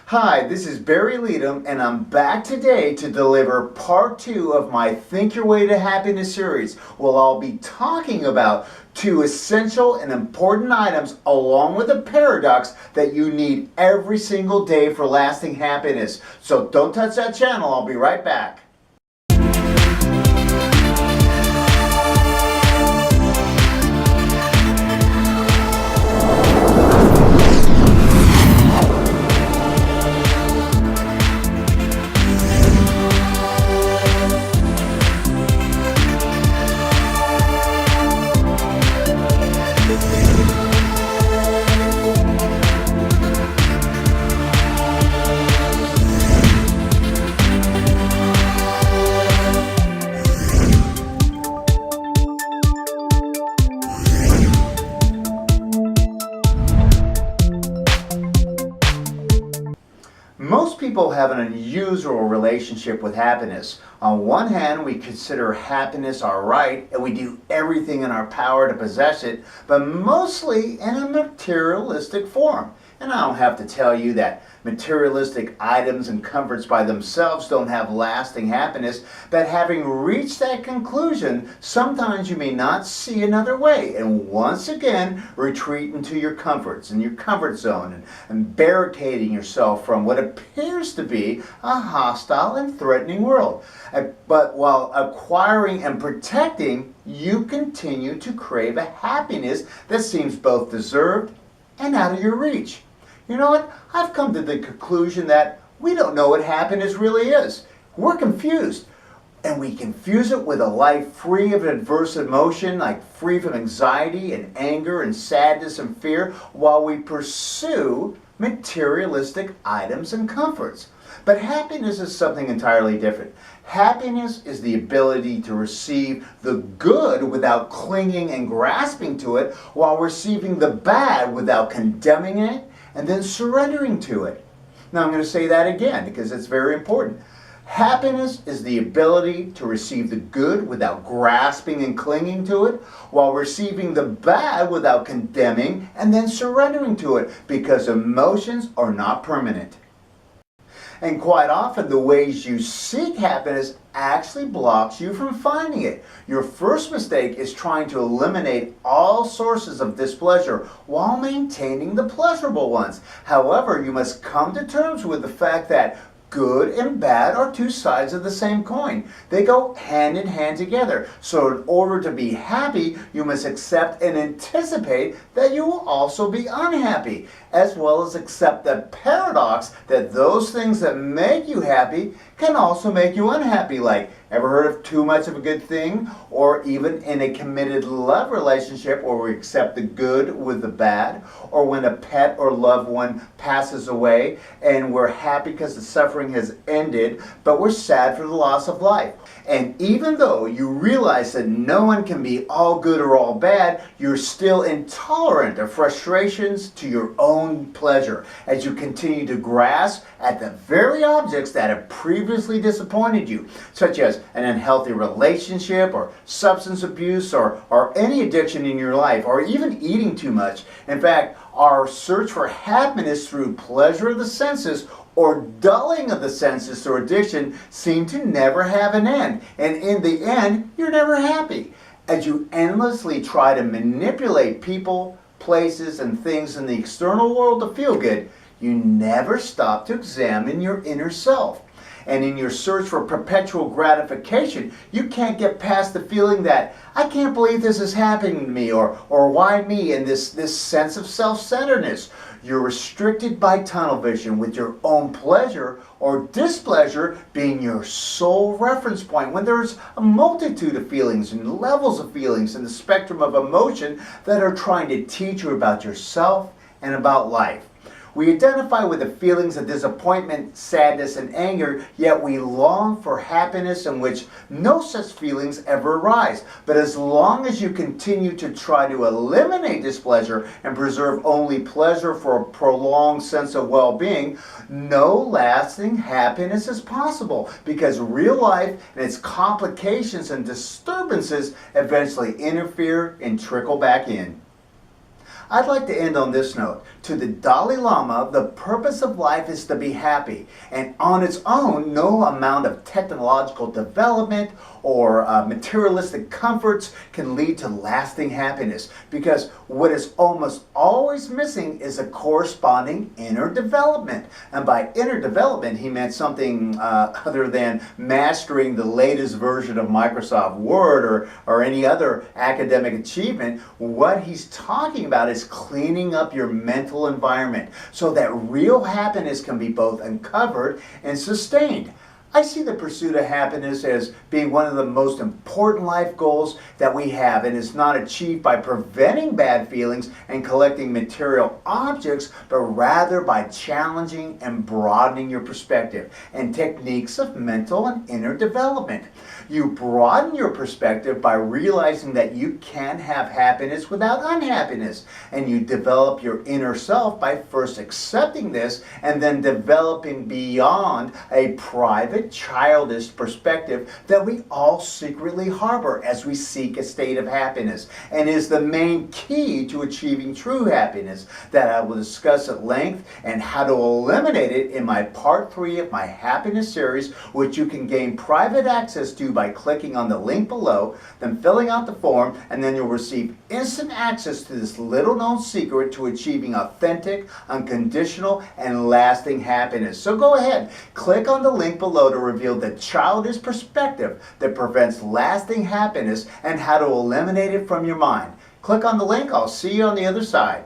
Hi, this is Barry Leadham, and I'm back today to deliver part 2 of my Think Your Way to Happiness series. Well, I'll be talking about 2 essential and important items along with a paradox that you need every single day for lasting happiness. So don't touch that channel, I'll be right back. Most people have an unusual relationship with happiness. On one hand, we consider happiness our right and we do everything in our power to possess it, but mostly in a materialistic form. And I don't have to tell you that materialistic items and comforts by themselves don't have lasting happiness, but having reached that conclusion, sometimes you may not see another way and once again retreat into your comforts and your comfort zone and barricading yourself from what appears to be a hostile and threatening world. But while acquiring and protecting, you continue to crave a happiness that seems both deserved and out of your reach. You know what? I've come to the conclusion that we don't know what happiness really is. We're confused. And we confuse it with a life free of adverse emotion, like free from anxiety and anger and sadness and fear, while we pursue materialistic items and comforts. But happiness is something entirely different. Happiness is the ability to receive the good without clinging and grasping to it, while receiving the bad without condemning it and then surrendering to it. Now I'm going to say that again because it's very important. Happiness is the ability to receive the good without grasping and clinging to it, while receiving the bad without condemning and then surrendering to it, because emotions are not permanent. And quite often the ways you seek happiness actually blocks you from finding it. Your first mistake is trying to eliminate all sources of displeasure while maintaining the pleasurable ones. However, you must come to terms with the fact that good and bad are two sides of the same coin. They go hand in hand together. So in order to be happy, you must accept and anticipate that you will also be unhappy, as well as accept the paradox that those things that make you happy can also make you unhappy. Like, ever heard of too much of a good thing? Or even in a committed love relationship where we accept the good with the bad, or when a pet or loved one passes away and we're happy because the suffering has ended, but we're sad for the loss of life. And even though you realize that no one can be all good or all bad, you're still intolerant of frustrations to your own pleasure as you continue to grasp at the very objects that have previously disappointed you, such as an unhealthy relationship or substance abuse or any addiction in your life, or even eating too much. In fact, our search for happiness through pleasure of the senses or dulling of the senses through addiction seem to never have an end. And in the end, you're never happy. As you endlessly try to manipulate people, places, and things in the external world to feel good, you never stop to examine your inner self. And in your search for perpetual gratification, you can't get past the feeling that, I can't believe this is happening to me, or why me, and this sense of self-centeredness. You're restricted by tunnel vision, with your own pleasure or displeasure being your sole reference point, when there's a multitude of feelings and levels of feelings in the spectrum of emotion that are trying to teach you about yourself and about life. We identify with the feelings of disappointment, sadness, and anger, yet we long for happiness in which no such feelings ever arise. But as long as you continue to try to eliminate displeasure and preserve only pleasure for a prolonged sense of well-being, no lasting happiness is possible, because real life and its complications and disturbances eventually interfere and trickle back in. I'd like to end on this note. To the Dalai Lama, the purpose of life is to be happy. And on its own, no amount of technological development or materialistic comforts can lead to lasting happiness. Because what is almost always missing is a corresponding inner development. And by inner development, he meant something other than mastering the latest version of Microsoft Word or any other academic achievement. What he's talking about is cleaning up your mental environment so that real happiness can be both uncovered and sustained. I see the pursuit of happiness as being one of the most important life goals that we have, and it's not achieved by preventing bad feelings and collecting material objects, but rather by challenging and broadening your perspective and techniques of mental and inner development. You broaden your perspective by realizing that you can have happiness without unhappiness, and you develop your inner self by first accepting this and then developing beyond a private childish perspective that we all secretly harbor as we seek a state of happiness, and is the main key to achieving true happiness that I will discuss at length, and how to eliminate it in my part 3 of my happiness series, which you can gain private access to by clicking on the link below, then filling out the form, and then you'll receive instant access to this little known secret to achieving authentic, unconditional, and lasting happiness. So go ahead, click on the link below to reveal the childish perspective that prevents lasting happiness and how to eliminate it from your mind. Click on the link. I'll see you on the other side.